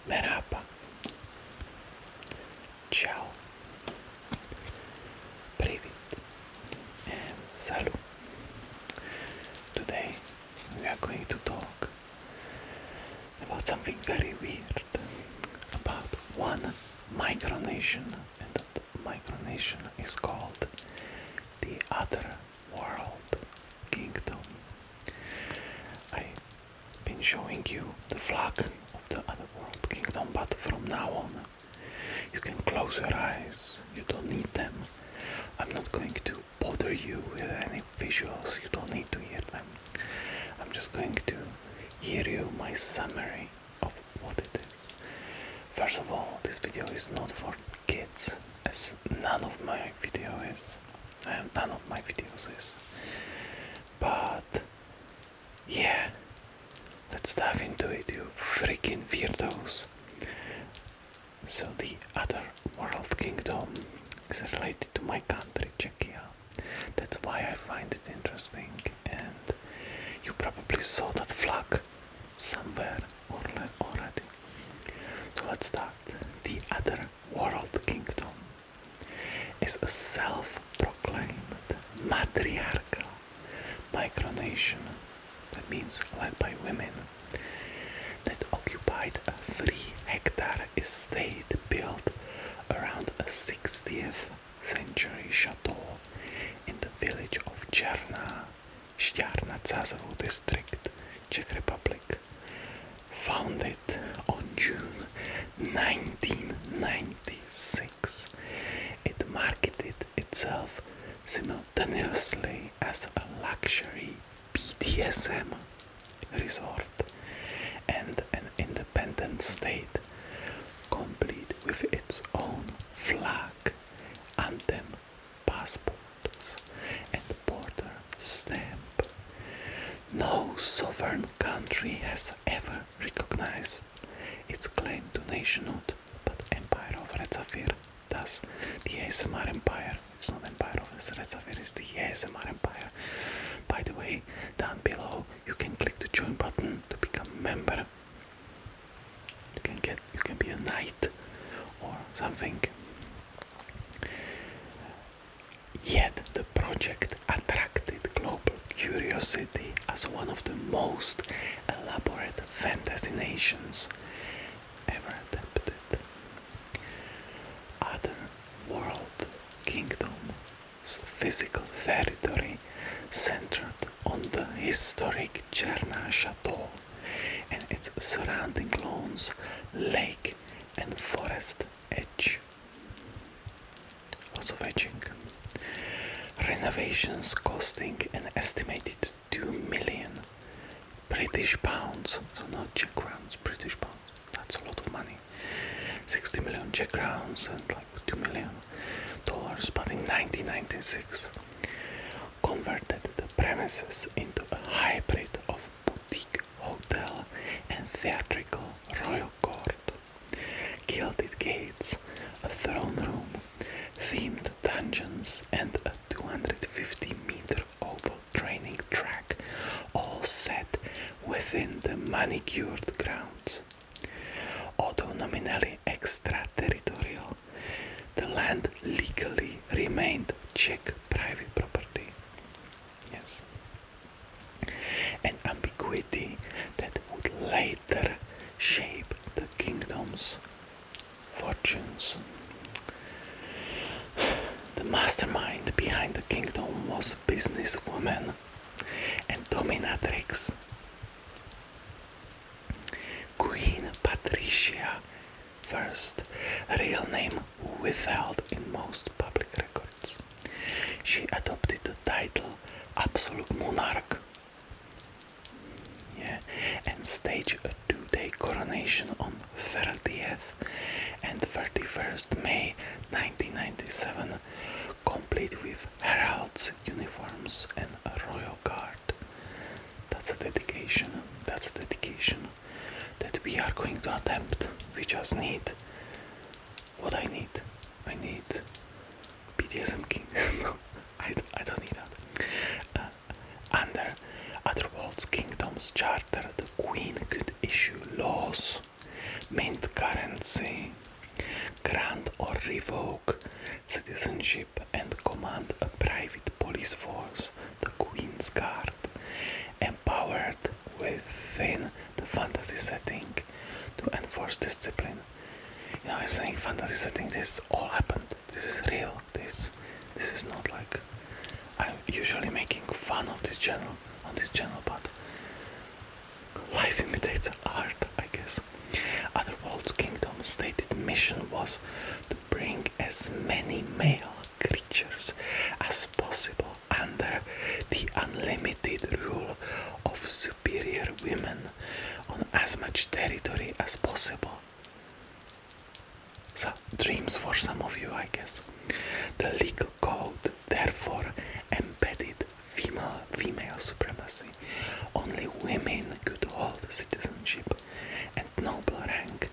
Merhaba. Ciao. Привет. And salut. Today we are going to talk about something very weird. About one Micronation. And that Micronation is called the Other World Kingdom. I've been showing you the flag of the Other World Kingdom, but from now on you can close your eyes, you don't need them. I'm not going to bother you with any visuals, you don't need to hear them. I'm just going to hear you my summary of what it is. First of all, this video is not for kids, as none of my videos is. But yeah, let's dive into it, you freaking weirdos. So the Other World Kingdom is related to my country, Czechia. That's why I find it interesting, and you probably saw that flag somewhere already. So let's start. The Other World Kingdom is a self-proclaimed matriarchal micronation, that means led by women, that occupied a 3-hectare estate built around a 60th century chateau in the village of Štiárna Zázavu district, Czech Republic. Founded on June 1996, it marketed itself simultaneously as a luxury BDSM resort and an independent state, complete with its own flag, anthem, passports, and border stamp. No sovereign country has ever recognized its claim to nationhood, but Empire of Red Sapphire does. The ASMR Empire, it's not Empire of Red Sapphire, it's the ASMR Empire. By the way, down below you can click the join button to become a member. You can be a knight or something. Yet the project attracted global curiosity as one of the most elaborate fantasy nations ever attempted. Other World Kingdom's physical territory centered on the historic Černá Chateau and its surrounding lawns, lake and forest edge. Lots of edging. Renovations costing an estimated 2 million British pounds, so not Czech crowns, British pounds, that's a lot of money. 60 million Czech crowns and like $2 million, but in 1996 converted the premises into a hybrid of boutique hotel and theatrical royal court. Gilded gates, a throne room, themed dungeons, and a 250-meter oval training track, all set within the manicured grounds. Although nominally extraterritorial, the land legally remained Czech private property. Yes. An ambiguity that would later shape the kingdom's fortunes. The mastermind behind the kingdom was businesswoman and dominatrix Queen Patricia, first, real name withheld in most public records. She adopted the title Absolute Monarch, and staged a 2-day coronation on 30th and 31st May 1997, complete with heralds' uniforms and a royal guard. That's a dedication that we are going to attempt. We just need what I need. I need BDSM King. No, I don't need that. Under Otherworld's Kingdom's charter, the Queen could issue laws, mint supremacy, grant or revoke citizenship and command a private police force, the Queen's Guard, empowered within the fantasy setting to enforce discipline. You know, I think fantasy setting, this all happened. This is real. This is not like I'm usually making fun of this channel but life imitates art, I guess. Otherworld's kingdom's stated mission was to bring as many male creatures as possible under the unlimited rule of superior women on as much territory as possible. So, dreams for some of you, I guess. The legal code therefore embedded female supremacy. Only women could hold citizenship and noble rank.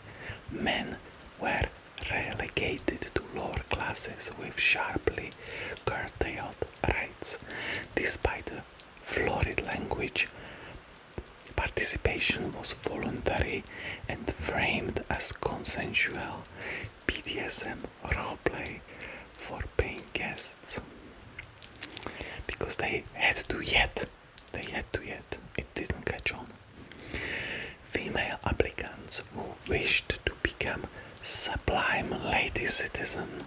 Men were relegated to lower classes with sharply curtailed rights. Despite the florid language, participation was voluntary and framed as consensual BDSM roleplay for paying guests. Because they had to yet. It didn't catch on. Female applicants who wished to become sublime lady citizen,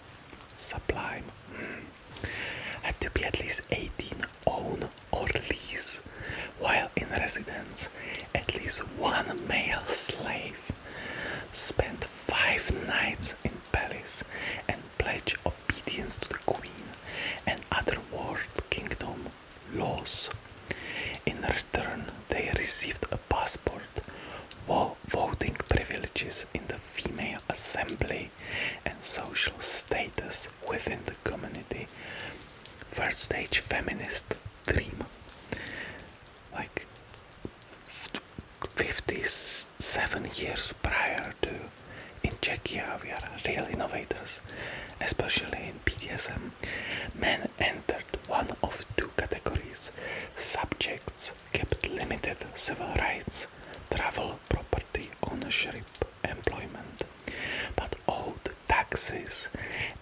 had to be at least 18, own or lease, while in residence at least one male slave, spent 5 nights in palace and pledge obedience to the queen and other world kingdom laws. In return, they received a passport, voting privileges in the female assembly, and social status within the community. First stage feminist dream. Like 57 years prior to in Czechia, we are real innovators, especially in BDSM. Men entered one of 2 categories. Subjects kept limited civil rights, travel, property ownership, employment, but owed taxes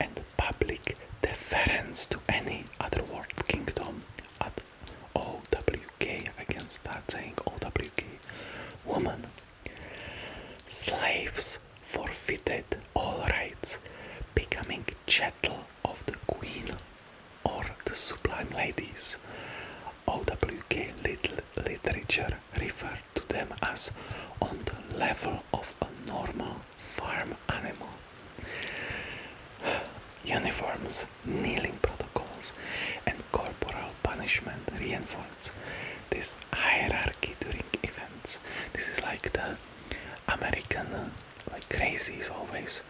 and public deference to any other world kingdom at OWK. I can start saying OWK. Woman. Slaves forfeited all rights, becoming chattel of the queen or the sublime ladies. OWK literature referred to them as on the level of a normal farm animal. Uniforms, kneeling protocols, and corporal punishment reinforce this hierarchy during events. This is like the American crazies always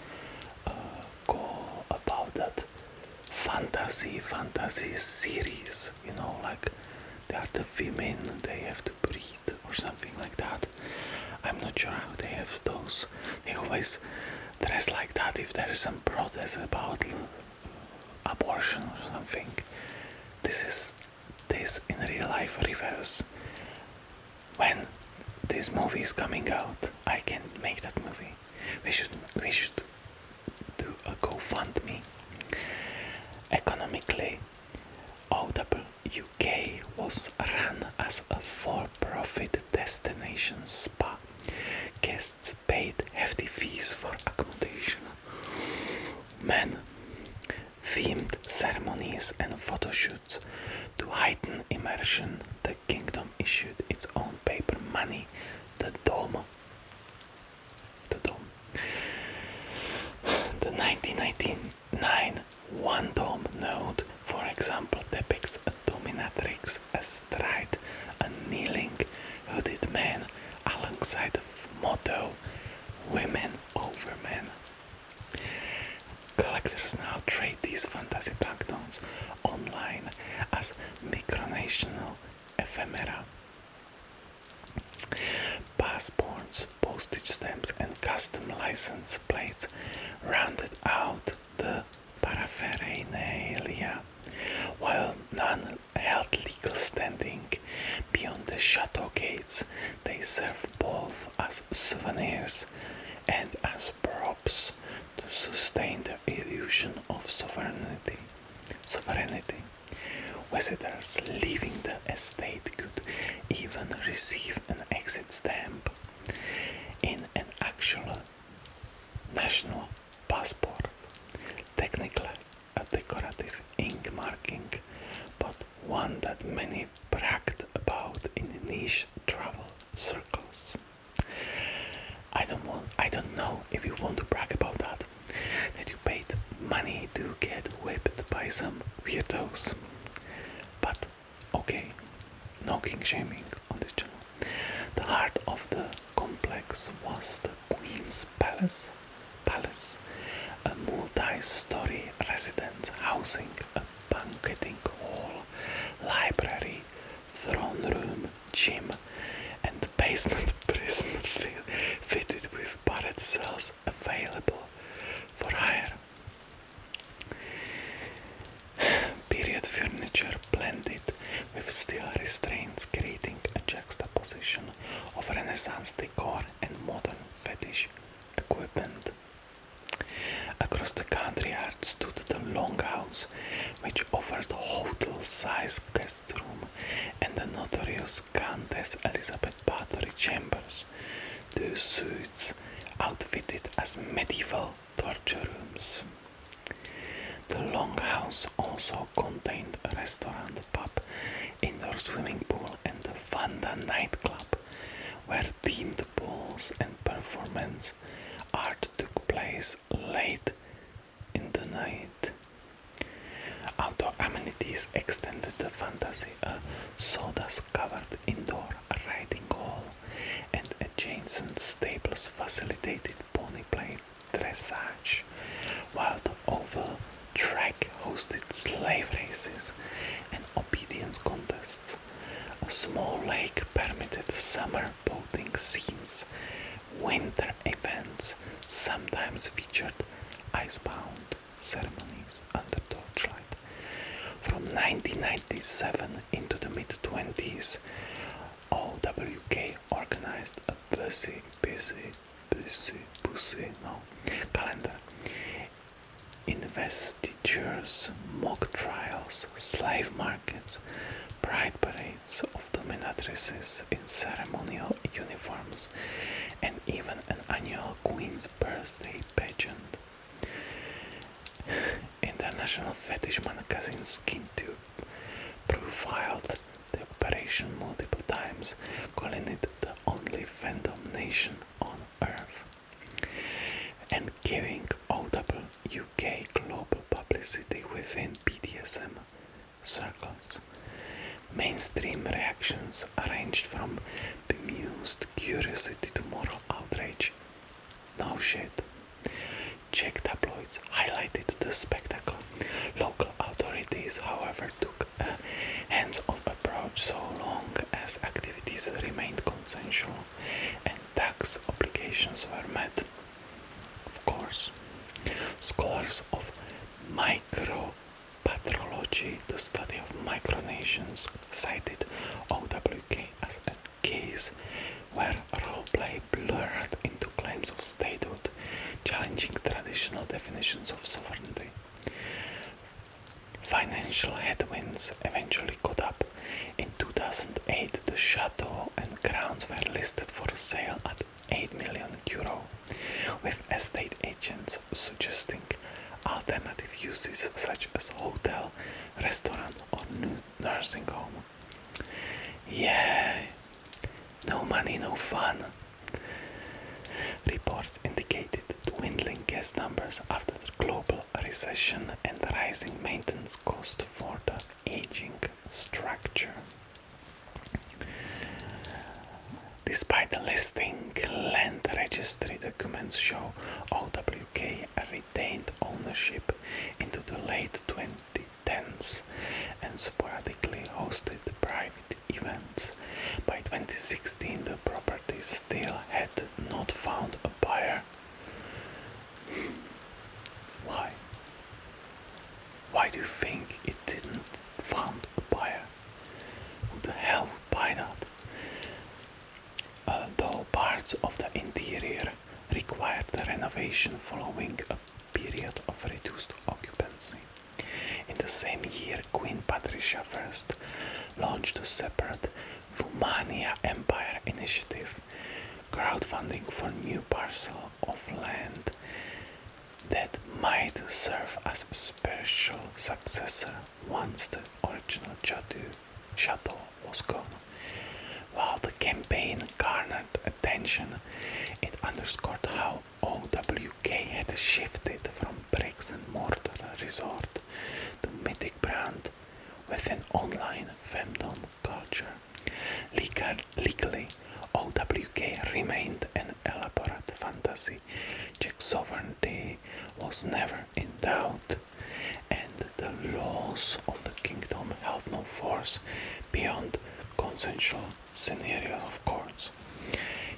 go about that fantasy series, you know, like they are the women, they have to breed or something like that. I'm not sure how they have those. They always dress like that if there is some protest about abortion or something. This in real life reverse. When this movie is coming out, I can make that movie. We should do a GoFundMe. Economically, OWK was run as a for-profit destination spa. Guests paid hefty fees for accommodation. Men, themed ceremonies and photo shoots to heighten immersion. The kingdom issued its own paper money, the Dome. The 1999 One Dome note, for example, depicts a dominatrix astride a kneeling, hooded man alongside the motto, "Women over men." Collectors now trade these fantasy banknotes online as Micronation ephemera. Passports, postage stamps, and custom license plates rounded out the paraphernalia, while none held legal standing beyond the chateau gates. They serve both as souvenirs and as helps to sustain the illusion of sovereignty. Visitors leaving the estate could even receive an exit stamp in an actual national passport, technically a decorative ink marking, but one that many bragged about in niche travel circles. I don't know if you want to brag about that you paid money to get whipped by some weirdos. But okay, no king shaming on this channel. The heart of the complex was the Queen's Palace, a multi-story residence housing a banqueting hall, library, throne room, gym, and basement prison fitted with barred cells available for hire. Period furniture blended with steel restraints, creating a juxtaposition of Renaissance decor and modern fetish equipment. Across the country yard stood the Longhouse, which offered hotel-sized guest room and the notorious Countess Elizabeth Bathory chambers, two suites outfitted as medieval torture rooms. The Longhouse also contained a restaurant, pub, indoor swimming pool, and the Vanda nightclub, where themed balls and performance art took place late in the night. Outdoor amenities extended the fantasy: a sawdust-covered indoor riding hall and adjacent stables facilitated pony play dressage, while the oval track hosted slave races and obedience contests. A small lake permitted summer boating scenes. Winter events sometimes featured icebound ceremonies under torchlight. From 1997 into the mid-20s, OWK organized a busy calendar. Investitures, mock trials, slave markets, pride parades of dominatrices in ceremonial uniforms, and even an annual Queen's Birthday pageant. International fetish magazine SkinTube profiled the operation multiple times, calling it the only fandom nation on Earth, and giving OWK global publicity within BDSM circles. Mainstream reactions ranged from bemused curiosity to moral outrage. No shit. Czech tabloids highlighted the spectacle. Local authorities, however, took a hands-off approach so long as activities remained consensual and tax obligations were met. Of course, scholars of micropatrology, the study of micronations, cited OWK as a case where roleplay blurred into claims of statehood, challenging traditional definitions of sovereignty. Financial headwinds eventually caught up. In 2008, the chateau and grounds were listed for sale at €8 million, with estate agents suggesting alternative uses such as hotel, restaurant, or nursing home. Yeah, no money, no fun. Reports indicated dwindling guest numbers after the global recession and rising maintenance costs for the aging structure. Despite the listing, land registry documents show OWK retained ownership into the late 2010s and sporadically hosted private events. By 2016, the property still had not found a buyer. Why? Why do you think it didn't found a buyer? Who the hell would buy that? Though parts of the interior required renovation renovation following a period of reduced occupancy. In the same year, Queen Patricia first launched a separate Fumania Empire initiative, crowdfunding for new parcel of land that might serve as a spiritual successor once the original chateau was gone. While the campaign garnered attention, it underscored how OWK had shifted from bricks and mortar resort to mythic brand within online femdom culture. Legally, OWK remained an elaborate fantasy. Czech sovereignty was never in doubt, and the laws of the kingdom held no force beyond consensual scenarios of courts.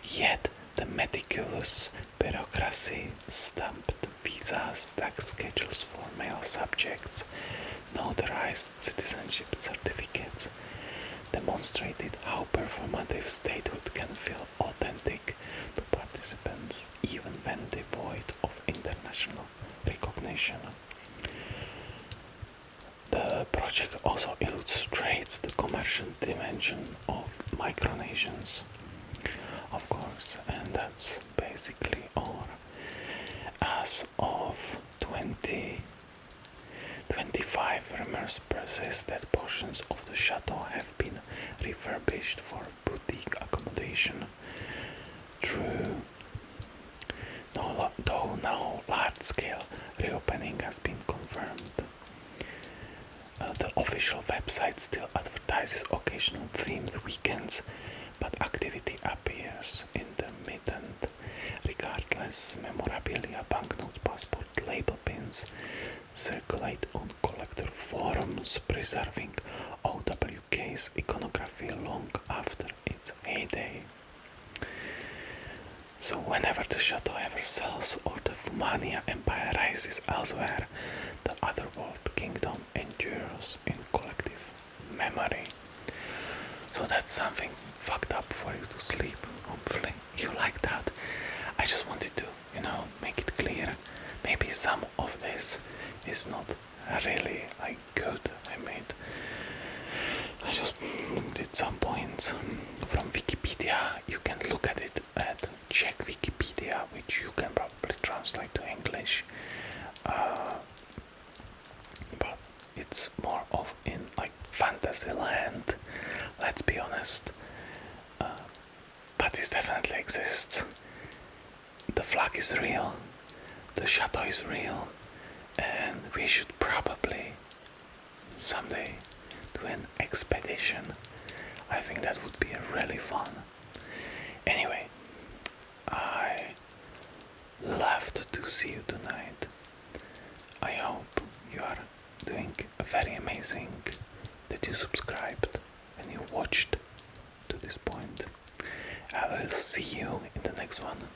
Yet the meticulous bureaucracy, stamped visas, tax schedules for male subjects, notarized citizenship certificates, demonstrated how performative statehood can feel authentic to participants even when devoid of international recognition. The project also illustrates the commercial dimension of micronations, of course, and that's basically all. As of 2025, rumors persist that portions of the chateau have been refurbished for boutique accommodation. True, though no large-scale reopening has been confirmed. The official website still advertises occasional themed weekends, but activity appears intermittent. Regardless, memorabilia, banknotes, passport, label pins circulate on collector forums, preserving OWK's iconography long after its heyday. So whenever the chateau ever sells or the Fumania Empire rises elsewhere, the Otherworld Kingdom endures in collective memory. So that's something fucked up for you to sleep. Hopefully you like that. I just wanted to, make it clear. Maybe some of this is not really good. I just did some points from Wikipedia. You can look at it at Czech Wikipedia, which you can probably translate to English. But it's more of in fantasy land, let's be honest. But this definitely exists. The flag is real, the chateau is real, and we should probably someday do an expedition. I think that would be really fun. Anyway, I loved to see you tonight. I hope you are doing very amazing, that you subscribed and you watched to this point. I will see you in the next one.